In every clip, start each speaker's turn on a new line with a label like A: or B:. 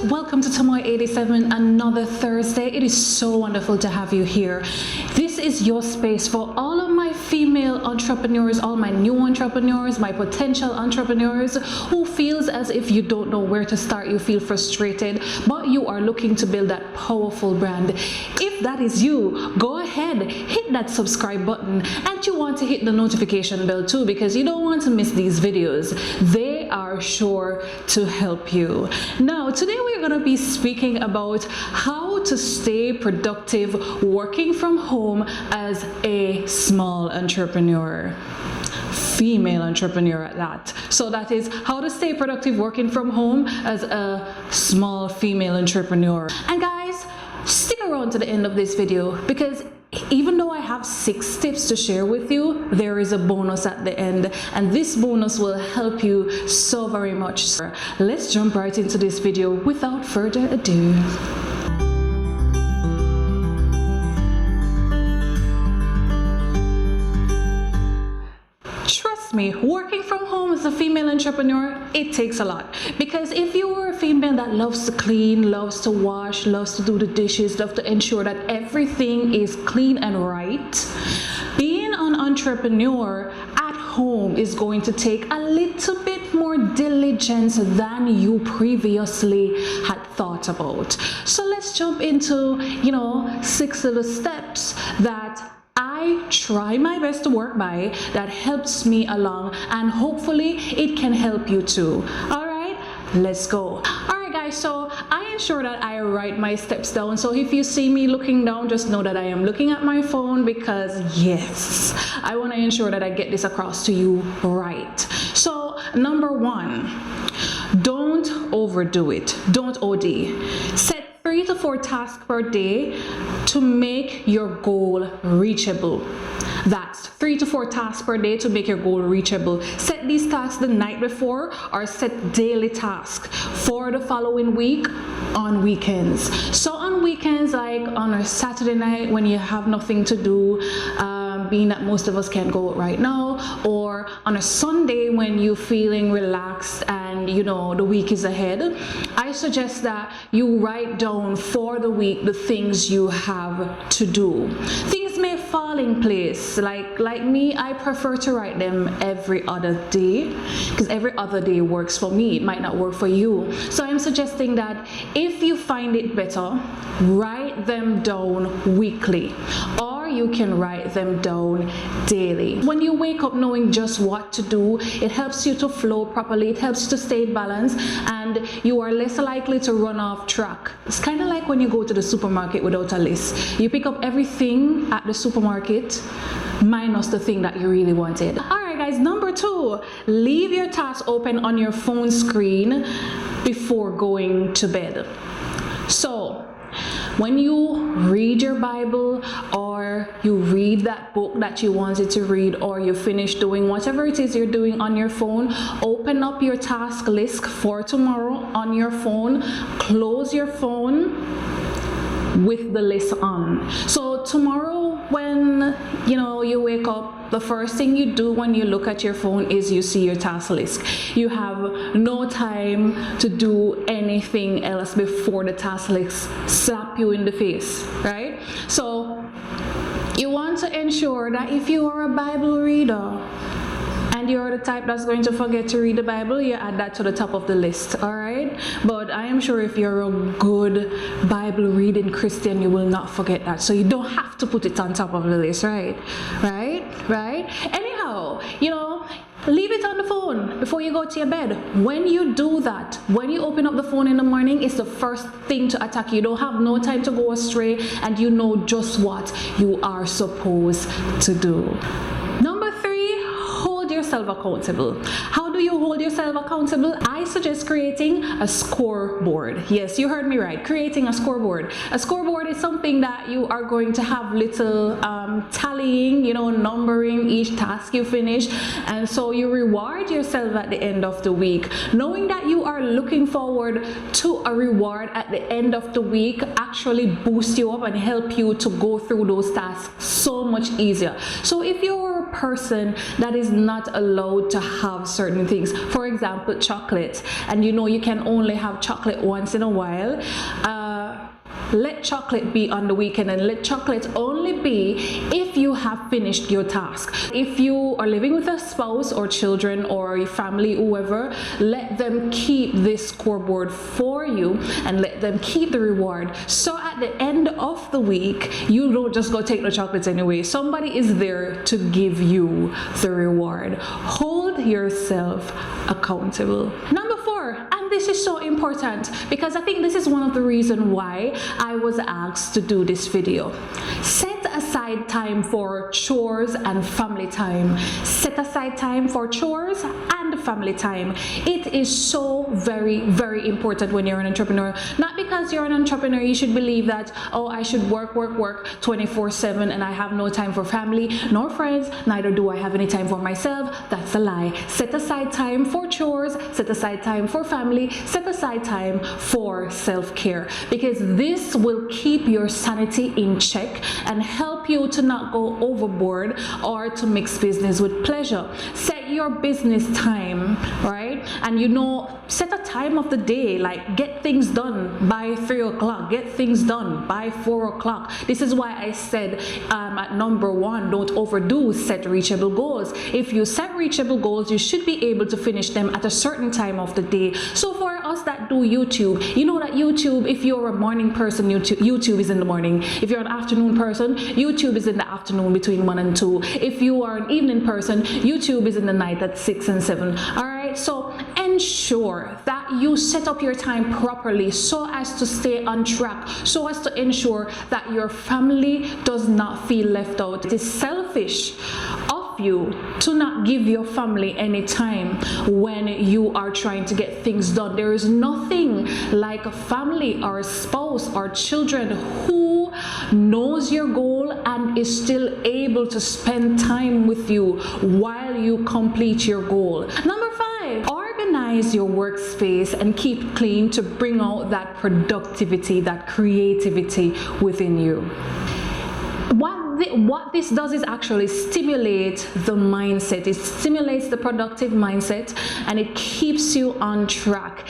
A: welcome to Tomoy 87, another Thursday. It is so wonderful to have you here. This is your space for all of my female entrepreneurs, all my new entrepreneurs, my potential entrepreneurs who feels as if you don't know where to start, you feel frustrated, but you are looking to build that powerful brand. If that is you, go ahead, hit that subscribe button, and you want to hit the notification bell too, because you don't want to miss these videos. They are sure to help you. Now, today we're going to be speaking about how to stay productive working from home as a small entrepreneur. Female entrepreneur at that. So that is how to stay productive working from home as a small female entrepreneur. And guys, stick around to the end of this video, because even though I have 6 tips to share with you, there is a bonus at the end, and this bonus will help you so very much. Let's jump right into this video without further ado. Trust me, working from home as a female entrepreneur, it takes a lot. Because if you are a female that loves to clean, loves to wash, loves to do the dishes, loves to ensure that everything is clean and right, being an entrepreneur at home is going to take a little bit more diligence than you previously had thought about. So let's jump into, 6 little steps that I try my best to work by, that helps me along, and hopefully it can help you too. All right, let's go. All right guys, so I ensure that I write my steps down. So if you see me looking down, just know that I am looking at my phone, because yes, I want to ensure that I get this across to you right. So number 1, don't overdo it. Don't OD. Set 3 to 4 tasks per day to make your goal reachable. That's 3 to 4 tasks per day to make your goal reachable. Set these tasks the night before, or set daily tasks for the following week on weekends. So on weekends, like on a Saturday night when you have nothing to do, being that most of us can't go out right now, or on a Sunday when you're feeling relaxed and the week is ahead, I suggest that you write down for the week the things you have to do. Things may fall in place. Like me, I prefer to write them every other day, because every other day works for me. It might not work for you. So I'm suggesting that if you find it better, write them down weekly, or you can write them down daily. When you wake up knowing just what to do, it helps you to flow properly, it helps you to stay balanced, and you are less likely to run off track. It's kind of like when you go to the supermarket without a list. You pick up everything at the supermarket minus the thing that you really wanted. All right guys, number 2, leave your tasks open on your phone screen before going to bed. So when you read your Bible, or you read that book that you wanted to read, or you finish doing whatever it is you're doing on your phone, open up your task list for tomorrow on your phone, close your phone with the list on. So tomorrow when you wake up, the first thing you do when you look at your phone is you see your task list. You have no time to do anything else before the task list slap you in the face, right? So you want to ensure that if you are a Bible reader and you're the type that's going to forget to read the Bible, you add that to the top of the list, all right? But I am sure if you're a good Bible reading Christian, you will not forget that. So you don't have to put it on top of the list, right? Anyhow, leave it on the phone before you go to your bed. When you do that, when you open up the phone in the morning, it's the first thing to attack you. You don't have no time to go astray, and you know just what you are supposed to do. Number 3, hold yourself accountable. How do you hold yourself accountable? I suggest creating a scoreboard. Yes, you heard me right. Creating a scoreboard. A scoreboard is something that you are going to have little tallying, numbering each task you finish, and so you reward yourself at the end of the week. Knowing that you are looking forward to a reward at the end of the week actually boosts you up and help you to go through those tasks so much easier. So if you're you're a person that is not allowed to have certain things, for example chocolate, and you know you can only have chocolate once in a while, let chocolate be on the weekend, and let chocolate only be if you have finished your task. If you are living with a spouse or children or your family, whoever, let them keep this scoreboard for you and let them keep the reward. So at the end of the week, you don't just go take the chocolates anyway. Somebody is there to give you the reward. Hold yourself accountable. Number 4, and this is so important because I think this is one of the reasons why I was asked to do this video. Set aside time for chores and family time. Set aside time for chores and family time. It is so very, very important when you're an entrepreneur. Not because you're an entrepreneur, you should believe that, oh, I should work 24/7 and I have no time for family nor friends, neither do I have any time for myself. That's a lie. Set aside time for chores, set aside time for family, set aside time for self-care, because this will keep your sanity in check and help you to not go overboard or to mix business with pleasure. Set your business time, right? And you know, set a time of the day, like get things done by 3 o'clock, get things done by 4 o'clock. This is why I said at number 1, don't overdo, set reachable goals. If you set reachable goals, you should be able to finish them at a certain time of the day. So for us that do YouTube, you know that YouTube, if you're a morning person, YouTube is in the morning. If you're an afternoon person, YouTube is in the afternoon between 1 and 2. If you are an evening person, YouTube is in the night at 6 and 7. All right, so ensure that you set up your time properly so as to stay on track, so as to ensure that your family does not feel left out. It is selfish of you to not give your family any time when you are trying to get things done. There is nothing like a family or a spouse or children who knows your goal and is still able to spend time with you while you complete your goal. Number 5, organize your workspace and keep clean to bring out that productivity, that creativity within you. What this does is actually stimulate the mindset. It stimulates the productive mindset and it keeps you on track.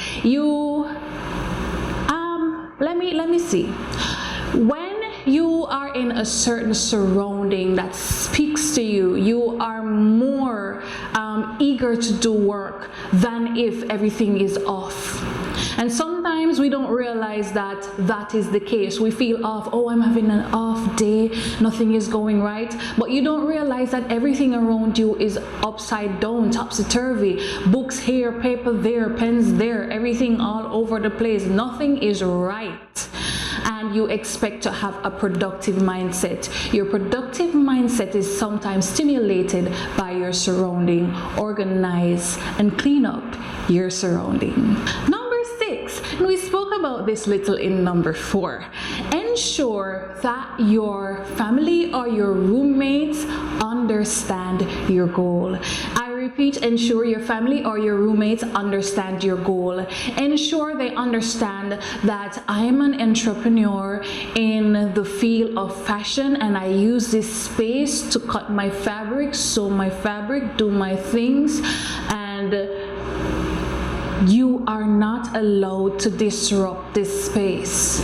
A: Let me see. When you are in a certain surrounding that speaks to you, you are more eager to do work than if everything is off. And sometimes we don't realize that that is the case. We feel off. Oh, I'm having an off day. Nothing is going right. But you don't realize that everything around you is upside down, topsy-turvy. Books here, paper there, pens there, everything all over the place. Nothing is right. And you expect to have a productive mindset. Your productive mindset is sometimes stimulated by your surrounding. Organize and clean up your surrounding. Number 6, and we spoke about this little in number 4. Ensure that your family or your roommates understand your goal. I repeat, ensure your family or your roommates understand your goal. Ensure they understand that I'm an entrepreneur in the field of fashion and I use this space to cut my fabric, sew my fabric, do my things, and you are not allowed to disrupt this space.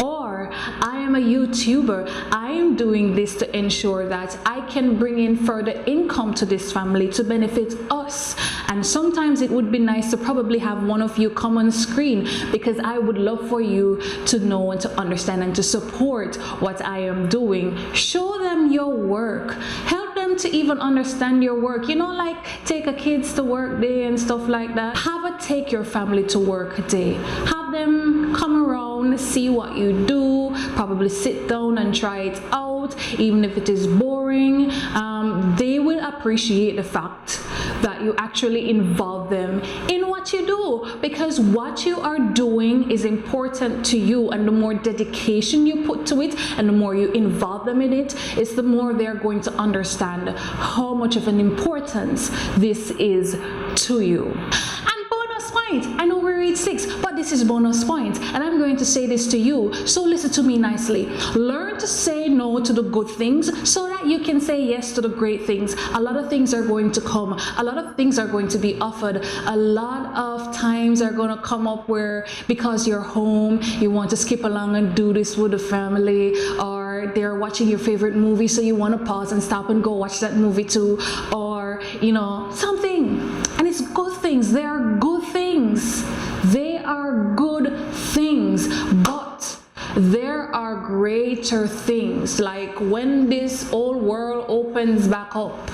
A: Or I am a YouTuber. I am doing this to ensure that I can bring in further income to this family to benefit us. And sometimes it would be nice to probably have one of you come on screen, because I would love for you to know and to understand and to support what I am doing. Show them your work. Help them to even understand your work. You know, like take a kids to work day and stuff like that. Have a take your family to work day. Have them come around, see what you do, probably sit down and try it out, even if it is boring. They will appreciate the fact that you actually involve them in what you do, because what you are doing is important to you, and the more dedication you put to it and the more you involve them in it, is the more they're going to understand how much of an importance this is to you. I know we read 6, but the this is bonus points, and I'm going to say this to you, so listen to me nicely. Learn to say no to the good things so that you can say yes to the great things. A lot of things are going to come. A lot of things are going to be offered. A lot of times are going to come up where, because you're home, you want to skip along and do this with the family, or they're watching your favorite movie, so you want to pause and stop and go watch that movie too, or you know, something. And it's good things. They are good things. They are good things, but there are greater things. Like when this old world opens back up,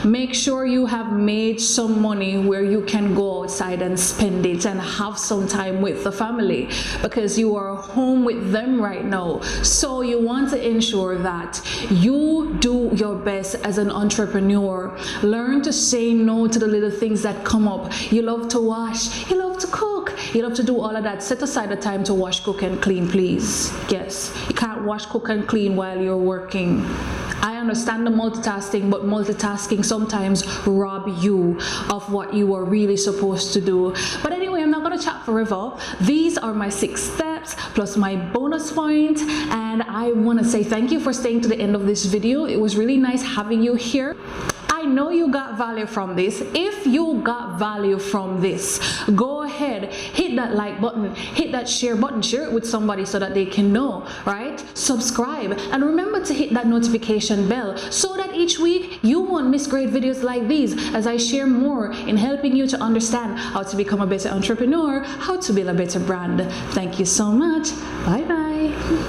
A: make sure you have made some money where you can go outside and spend it and have some time with the family, because you are home with them right now. So you want to ensure that you do your best as an entrepreneur. Learn to say no to the little things that come up. You love to wash, you love to cook, you love to do all of that. Set aside the time to wash, cook and clean, please. Yes, you can't wash, cook and clean while you're working. I understand the multitasking, but multitasking sometimes rob you of what you are really supposed to do. But anyway, I'm not going to chat forever. These are my 6 steps plus my bonus point, and I want to say thank you for staying to the end of this video. It was really nice having you here. I know you got value from this. If you got value from this, go ahead, hit that like button, hit that share button, share it with somebody so that they can know, right? Subscribe, and remember to hit that notification bell so that each week you won't miss great videos like these as I share more in helping you to understand how to become a better entrepreneur, how to build a better brand. Thank you so much. Bye bye.